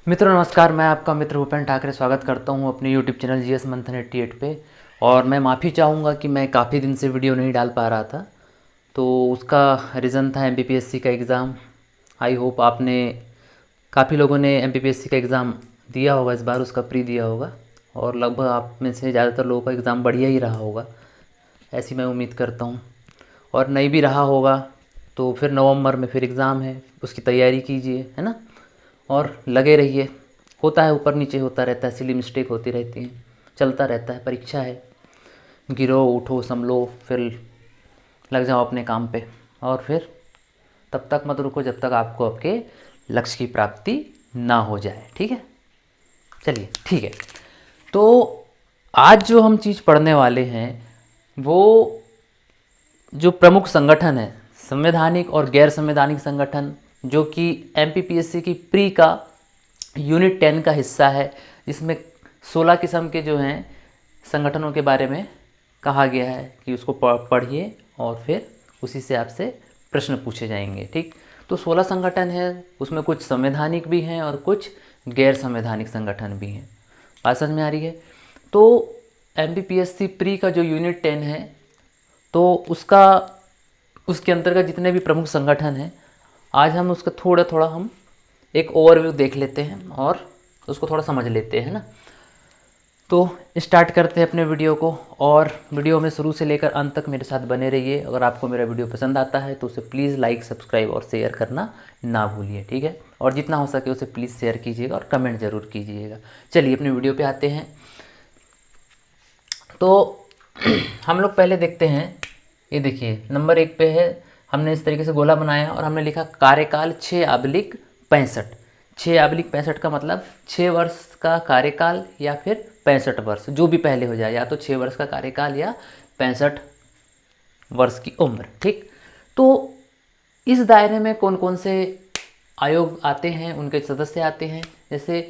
मित्रों नमस्कार, मैं आपका मित्र भूपेन ठाकरे स्वागत करता हूं अपने यूट्यूब चैनल जीएस मंथन 88 पे। और मैं माफ़ी चाहूँगा कि मैं काफ़ी दिन से वीडियो नहीं डाल पा रहा था, तो उसका रीज़न था एमपीपीएससी का एग्ज़ाम। आई होप आपने काफ़ी लोगों ने एमपीपीएससी का एग्ज़ाम दिया होगा, इस बार उसका प्री दिया होगा, और लगभग आप में से ज़्यादातर लोगों का एग्ज़ाम बढ़िया ही रहा होगा, ऐसी मैं उम्मीद करता हूँ। और नहीं भी रहा होगा तो फिर नवंबर में फिर एग्ज़ाम है, उसकी तैयारी कीजिए, है ना, और लगे रहिए। होता है, ऊपर नीचे होता रहता है, सिली मिस्टेक होती रहती है, चलता रहता है, परीक्षा है। गिरो उठो संभलो, फिर लग जाओ अपने काम पे, और फिर तब तक मत रुको जब तक आपको आपके लक्ष्य की प्राप्ति ना हो जाए। ठीक है, चलिए ठीक है। तो आज जो हम चीज़ पढ़ने वाले हैं वो जो प्रमुख संगठन है, संवैधानिक और गैर संवैधानिक संगठन, जो कि एमपीपीएससी की प्री का यूनिट 10 का हिस्सा है, जिसमें 16 किस्म के जो हैं संगठनों के बारे में कहा गया है कि उसको पढ़िए और फिर उसी से आपसे प्रश्न पूछे जाएंगे। ठीक, तो 16 संगठन है, उसमें कुछ संवैधानिक भी हैं और कुछ गैर संवैधानिक संगठन भी हैं। बात समझ में आ रही है? तो एमपीपीएससी प्री का जो यूनिट 10 है, तो उसके अंतर्गत जितने भी प्रमुख संगठन हैं, आज हम उसका थोड़ा थोड़ा हम एक ओवरव्यू देख लेते हैं और उसको थोड़ा समझ लेते हैं ना। तो स्टार्ट करते हैं अपने वीडियो को, और वीडियो में शुरू से लेकर अंत तक मेरे साथ बने रहिए। अगर आपको मेरा वीडियो पसंद आता है तो उसे प्लीज़ लाइक, सब्सक्राइब और शेयर करना ना भूलिए। ठीक है, और जितना हो सके उसे प्लीज़ शेयर कीजिएगा और कमेंट ज़रूर कीजिएगा। चलिए अपने वीडियो पे आते हैं। तो हम लोग पहले देखते हैं, ये देखिए नंबर 1 पे है, हमने इस तरीके से गोला बनाया और हमने लिखा कार्यकाल 6/65। 6/65 का मतलब 6 वर्ष का कार्यकाल या फिर 65 वर्ष, जो भी पहले हो जाए, या तो 6 वर्ष का कार्यकाल या 65 वर्ष की उम्र। ठीक, तो इस दायरे में कौन कौन से आयोग आते हैं, उनके सदस्य आते हैं। जैसे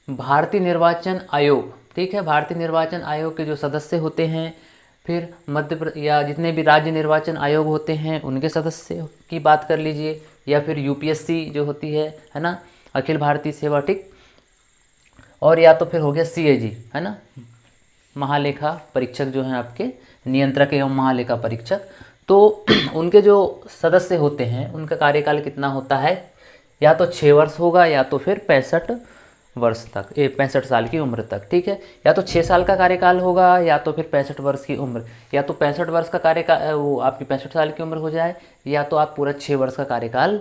भारतीय निर्वाचन आयोग, ठीक है, भारतीय निर्वाचन आयोग के जो सदस्य होते हैं, फिर या जितने भी राज्य निर्वाचन आयोग होते हैं उनके सदस्य की बात कर लीजिए, या फिर यूपीएससी जो होती है ना, अखिल भारतीय सेवा। ठीक, और या तो फिर हो गया सीएजी, है ना, महालेखा परीक्षक जो हैं आपके, नियंत्रक एवं महालेखा परीक्षक। तो उनके जो सदस्य होते हैं उनका कार्यकाल कितना होता है, या तो 6 वर्ष होगा या तो फिर 65 वर्ष तक, 65 साल की उम्र तक। ठीक है, या तो 6 साल का कार्यकाल होगा या तो फिर 65 वर्ष की उम्र, या तो 65 वर्ष का कार्यकाल वो आपकी 65 साल की उम्र हो जाए, या तो आप पूरा 6 वर्ष का कार्यकाल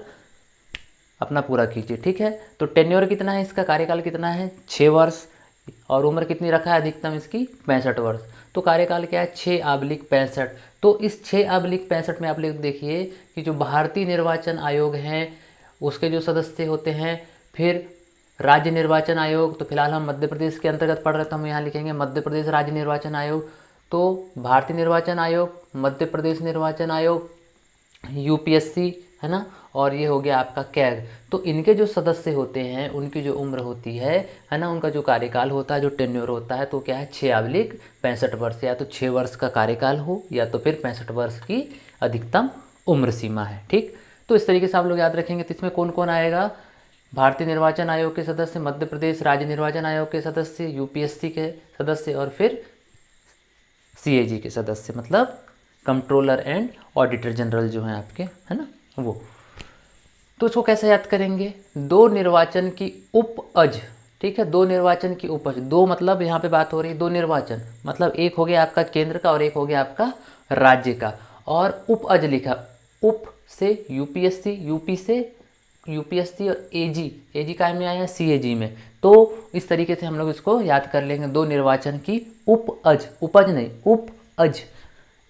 अपना पूरा कीजिए। ठीक है, तो टेन्योर कितना है, इसका कार्यकाल कितना है, 6 वर्ष, और उम्र कितनी रखा है अधिकतम इसकी, 65 वर्ष। तो कार्यकाल क्या है, 6/65। तो इस 6/65 में आप लोग देखिए कि जो भारतीय निर्वाचन आयोग हैं उसके जो सदस्य होते हैं, फिर राज्य निर्वाचन आयोग, तो फिलहाल हम मध्य प्रदेश के अंतर्गत पढ़ रहे थे, हम यहाँ लिखेंगे मध्य प्रदेश राज्य निर्वाचन आयोग। तो भारतीय निर्वाचन आयोग, मध्य प्रदेश निर्वाचन आयोग, यूपीएससी, है ना, और ये हो गया आपका कैग। तो इनके जो सदस्य होते हैं उनकी जो उम्र होती है ना, उनका जो कार्यकाल होता है, जो टेन्योर होता है, तो क्या है, 6/65 वर्ष, या तो 6 वर्ष का कार्यकाल हो या तो फिर 65 वर्ष की अधिकतम उम्र सीमा है। ठीक, तो इस तरीके से आप लोग याद रखेंगे। तो इसमें कौन कौन आएगा, भारतीय निर्वाचन आयोग के सदस्य, मध्य प्रदेश राज्य निर्वाचन आयोग के सदस्य, यूपीएससी के सदस्य, और फिर सीएजी के सदस्य, मतलब कंट्रोलर एंड ऑडिटर जनरल जो हैं आपके, है ना, वो। तो इसको कैसे याद करेंगे, दो निर्वाचन की उपअज। ठीक है, दो निर्वाचन की उपज, दो मतलब यहाँ पे बात हो रही है दो निर्वाचन, मतलब एक हो गया आपका केंद्र का और एक हो गया आपका राज्य का, और उपअज लिखा, उप से यूपीएससी, यूपी से यूपीएससी, और एजी, एजी काय में आया है, सीएजी में। तो इस तरीके से हम लोग इसको याद कर लेंगे, दो निर्वाचन की उपअज, उपज नहीं उपअज,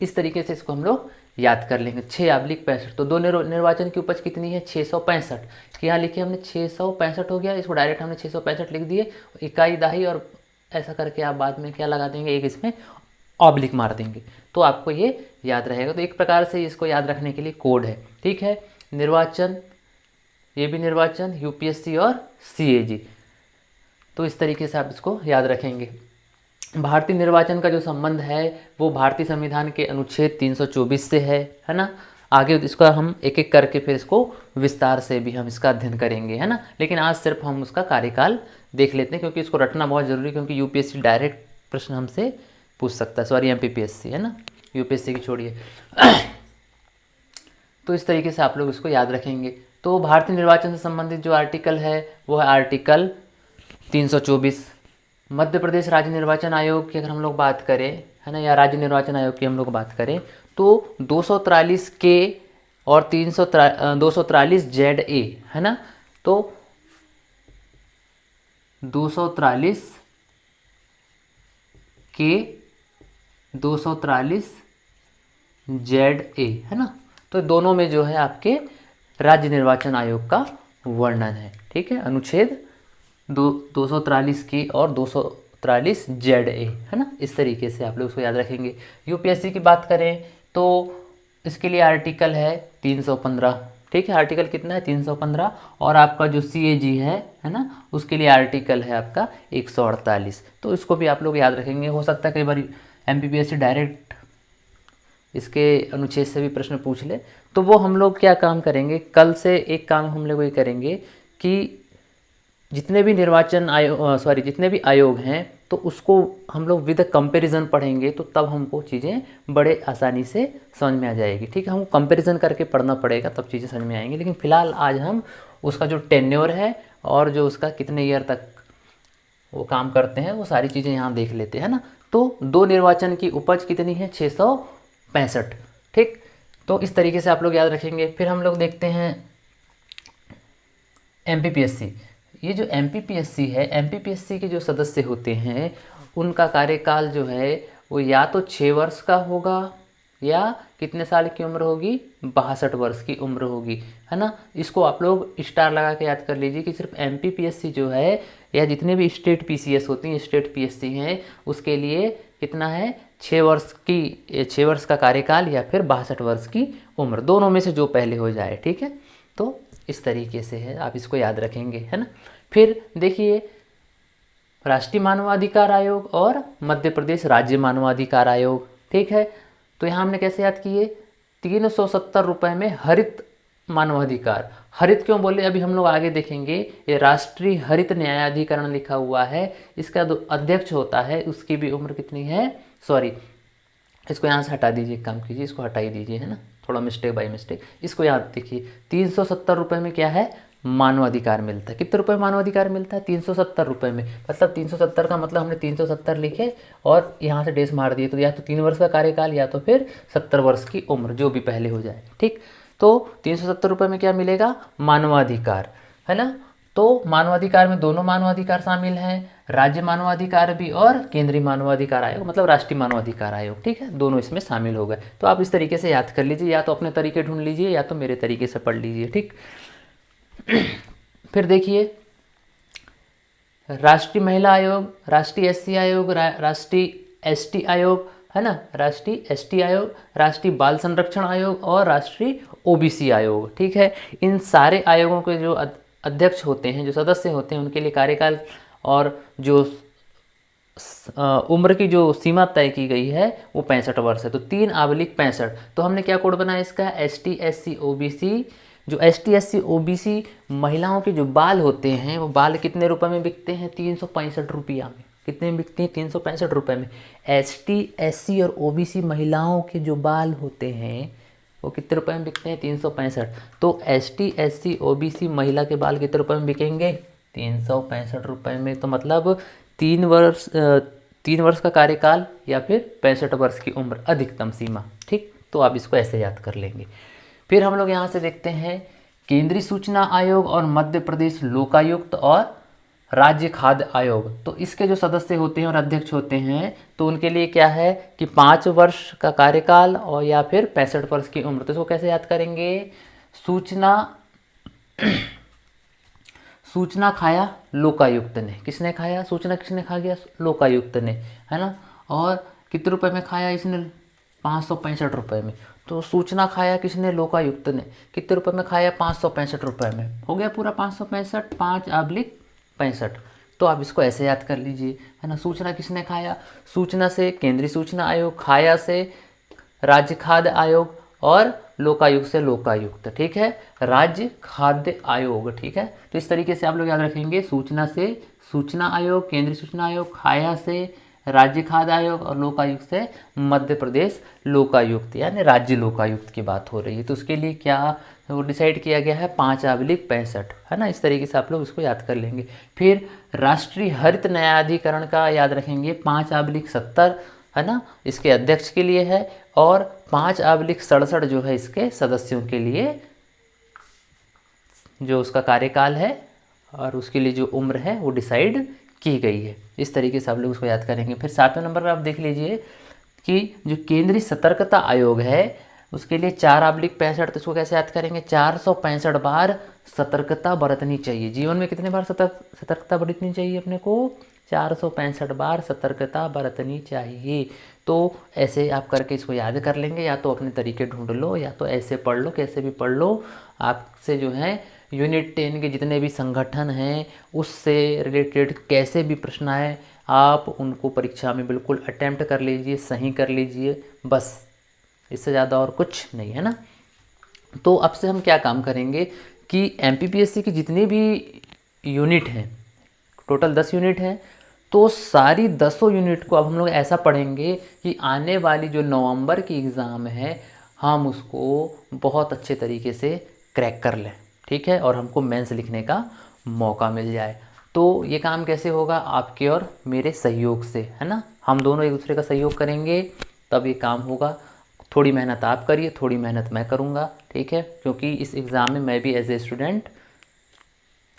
इस तरीके से इसको हम लोग याद कर लेंगे। 6/65, तो दो निर्वाचन की उपज कितनी है, 665। यहाँ लिखिए हमने 665 हो गया, इसको डायरेक्ट हमने 665 लिख दिए, इकाई दाही, और ऐसा करके आप बाद में क्या लगा देंगे, एक इसमें ऑब्लिक मार देंगे, तो आपको ये याद रहेगा। तो एक प्रकार से इसको याद रखने के लिए कोड है। ठीक है, निर्वाचन, ये भी निर्वाचन, यूपीएससी और सीएजी, तो इस तरीके से आप इसको याद रखेंगे। भारतीय निर्वाचन का जो संबंध है वो भारतीय संविधान के अनुच्छेद 324 से है ना, आगे इसका हम एक एक करके फिर इसको विस्तार से भी हम इसका अध्ययन करेंगे, है ना। लेकिन आज सिर्फ हम उसका कार्यकाल देख लेते हैं, क्योंकि इसको रटना बहुत ज़रूरी है, क्योंकि यूपीएससी डायरेक्ट प्रश्न हमसे पूछ सकता है, सॉरी एमपीपीएससी, है ना, यूपीएससी की छोड़िए। तो इस तरीके से आप लोग इसको याद रखेंगे। तो भारतीय निर्वाचन से संबंधित जो आर्टिकल है वो है आर्टिकल 324। मध्य प्रदेश राज्य निर्वाचन आयोग की अगर हम लोग बात करें, है ना, या राज्य निर्वाचन आयोग की हम लोग बात करें, तो 243 के और 243 जेड ए, है ना। तो 243 के 243 जेड ए, है ना। तो दोनों में जो है आपके राज्य निर्वाचन आयोग का वर्णन है, ठीक है। अनुच्छेद 243 की और 243 जेड ए, है ना। इस तरीके से आप लोग उसको याद रखेंगे। यूपीएससी की बात करें तो इसके लिए आर्टिकल है 315, ठीक है। आर्टिकल कितना है? 315। और आपका जो सीएजी है ना, उसके लिए आर्टिकल है आपका 148। तो इसको भी आप लोग याद रखेंगे। हो सकता है कई बार एमपीपीएससी डायरेक्ट इसके अनुच्छेद से भी प्रश्न पूछ ले। तो वो हम लोग क्या काम करेंगे, कल से एक काम हम लोग ये करेंगे कि जितने भी निर्वाचन आयोग जितने भी आयोग हैं तो उसको हम लोग विद कंपैरिजन पढ़ेंगे, तो तब हमको चीज़ें बड़े आसानी से समझ में आ जाएगी, ठीक है। हमको कंपैरिजन करके पढ़ना पड़ेगा, तब चीज़ें समझ में आएंगी। लेकिन फ़िलहाल आज हम उसका जो टेन्योर है और जो उसका कितने ईयर तक वो काम करते हैं वो सारी चीज़ें यहाँ देख लेते हैं ना। तो 2 निर्वाचन की उपज कितनी है? 665, ठीक। तो इस तरीके से आप लोग याद रखेंगे। फिर हम लोग देखते हैं एमपीपीएससी। ये जो एमपीपीएससी है, एमपीपीएससी के जो सदस्य होते हैं उनका कार्यकाल जो है वो या तो 6 वर्ष का होगा या कितने साल की उम्र होगी? 62 वर्ष की उम्र होगी, है ना। इसको आप लोग स्टार लगा के याद कर लीजिए कि सिर्फ एमपीपीएससी जो है या जितने भी स्टेट पीसीएस होती हैं, स्टेट पीएससी हैं, उसके लिए कितना है? 6 वर्ष का कार्यकाल या फिर 62 वर्ष की उम्र, दोनों में से जो पहले हो जाए, ठीक है। तो इस तरीके से है, आप इसको याद रखेंगे, है ना। फिर देखिए राष्ट्रीय मानवाधिकार आयोग और मध्य प्रदेश राज्य मानवाधिकार आयोग, ठीक है। तो यहाँ हमने कैसे याद किए? 370 रुपये में हरित मानवाधिकार। हरित क्यों बोले अभी हम लोग आगे देखेंगे। ये राष्ट्रीय हरित न्यायाधिकरण लिखा हुआ है, इसका जो अध्यक्ष होता है उसकी भी उम्र कितनी है? सॉरी, इसको यहाँ से हटा दीजिए, एक काम कीजिए, इसको हटा ही दीजिए, है ना, थोड़ा मिस्टेक बाय मिस्टेक। इसको याद देखिए, 370 रुपये में क्या है? मानवाधिकार मिलता है। कितने रुपए मानवाधिकार मिलता है? 370 रुपये में। मतलब 370 का मतलब हमने 370 लिखे और यहाँ से डेस मार दिए, तो या तो 3 वर्ष का कार्यकाल या तो फिर 70 वर्ष की उम्र, जो भी पहले हो जाए, ठीक। तो 370 रुपये में क्या मिलेगा? मानवाधिकार, है ना। तो मानवाधिकार में दोनों मानवाधिकार शामिल हैं, राज्य मानवाधिकार भी और केंद्रीय मानवाधिकार आयोग, मतलब राष्ट्रीय मानवाधिकार आयोग, ठीक है। दोनों इसमें शामिल हो गए। तो आप इस तरीके से याद कर लीजिए, या तो अपने तरीके ढूंढ लीजिए या तो मेरे तरीके से पढ़ लीजिए, ठीक। फिर देखिए राष्ट्रीय महिला आयोग, राष्ट्रीय एससी आयोग, राष्ट्रीय एसटी आयोग, है ना, राष्ट्रीय एसटी आयोग, राष्ट्रीय बाल संरक्षण आयोग और राष्ट्रीय ओबीसी आयोग, ठीक है। इन सारे आयोगों के जो अध्यक्ष होते हैं, जो सदस्य होते हैं, उनके लिए कार्यकाल और जो उम्र की जो सीमा तय की गई है वो 65 वर्ष है। तो 3/65। तो हमने क्या कोड बनाया इसका? ST SC OBC. जो एसटी एससी ओबीसी महिलाओं के जो बाल होते हैं वो बाल कितने रुपए में बिकते हैं? 365 रुपया में। कितने में बिकते हैं? 365 रुपये में। एसटी एससी और ओबीसी महिलाओं के जो बाल होते हैं वो कितने रुपए में बिकते हैं? 365। तो एसटी एससी ओबीसी महिला के बाल कितने रुपए में बिकेंगे? 365 रुपये में। तो मतलब 3 वर्ष का कार्यकाल या फिर 65 वर्ष की उम्र, अधिकतम सीमा, ठीक। तो आप इसको ऐसे याद कर लेंगे। फिर हम लोग यहाँ से देखते हैं केंद्रीय सूचना आयोग और मध्य प्रदेश लोकायुक्त और राज्य खाद्य आयोग। तो इसके जो सदस्य होते हैं और अध्यक्ष होते हैं तो उनके लिए क्या है कि 5 वर्ष का कार्यकाल और या फिर 65 वर्ष की उम्र। तो इसको कैसे याद करेंगे? सूचना खाया लोकायुक्त ने। किसने खाया? सूचना किसने खा गया? लोकायुक्त ने, है ना। और कितने रुपए में खाया इसने? 565 रुपये में। तो सूचना खाया किसने? लोकायुक्त ने। कितने रुपए में खाया? 565 रुपये में। हो गया पूरा 565, 5/65। तो आप इसको ऐसे याद कर लीजिए, है ना। सूचना किसने खाया? सूचना से केंद्रीय सूचना आयोग, खाया से राज्य खाद्य आयोग और लोकायुक्त से लोकायुक्त, ठीक है। राज्य खाद्य आयोग, ठीक है। तो इस तरीके से आप लोग याद रखेंगे, सूचना से सूचना आयोग, केंद्रीय सूचना आयोग, खाया से राज्य खाद्य आयोग, और लोकायुक्त से मध्य प्रदेश लोकायुक्त, यानी राज्य लोकायुक्त की बात हो रही है। तो उसके लिए क्या वो डिसाइड किया गया है, 5/65, है ना। इस तरीके से आप लोग इसको याद कर लेंगे। फिर राष्ट्रीय हरित न्यायाधिकरण का याद रखेंगे, 5/70, है ना, इसके अध्यक्ष के लिए है, और 5/67 जो है इसके सदस्यों के लिए, जो उसका कार्यकाल है और उसके लिए जो उम्र है वो डिसाइड की गई है। इस तरीके से आप लोग उसको याद करेंगे। फिर 7वें नंबर पर आप देख लीजिए कि जो केंद्रीय सतर्कता आयोग है उसके लिए 4/65, तो इसको कैसे याद करेंगे, 465 बार सतर्कता बरतनी चाहिए। जीवन में कितने बार सतर्कता बरतनी चाहिए अपने को, 465 बार सतर्कता बरतनी चाहिए। तो ऐसे आप करके इसको याद कर लेंगे, या तो अपने तरीके ढूंढ लो, या तो ऐसे पढ़ लो, कैसे भी पढ़ लो। आपसे जो है यूनिट 10 के जितने भी संगठन हैं उससे रिलेटेड कैसे भी प्रश्न आए, आप उनको परीक्षा में बिल्कुल अटेम्प्ट कर लीजिए, सही कर लीजिए, बस इससे ज़्यादा और कुछ नहीं है ना। तो अब से हम क्या काम करेंगे कि एमपीपीएससी की जितनी भी यूनिट हैं, टोटल 10 यूनिट हैं, तो सारी 10 यूनिट को अब हम लोग ऐसा पढ़ेंगे कि आने वाली जो नवंबर की एग्ज़ाम है हम उसको बहुत अच्छे तरीके से क्रैक कर लें, ठीक है, और हमको मेंस लिखने का मौका मिल जाए। तो ये काम कैसे होगा, आपके और मेरे सहयोग से, है ना। हम दोनों एक दूसरे का सहयोग करेंगे तब ये काम होगा। थोड़ी मेहनत आप करिए, थोड़ी मेहनत मैं करूँगा, ठीक है, क्योंकि इस एग्ज़ाम में मैं भी एज ए स्टूडेंट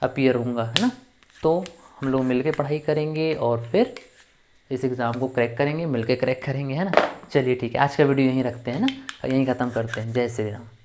अपीयर होऊंगा, है ना। तो हम लोग मिलके पढ़ाई करेंगे और फिर इस एग्ज़ाम को क्रैक करेंगे, मिलके क्रैक करेंगे, है ना। चलिए ठीक है, आज का वीडियो यहीं रखते हैं ना, यहीं ख़त्म करते हैं। जय श्री राम।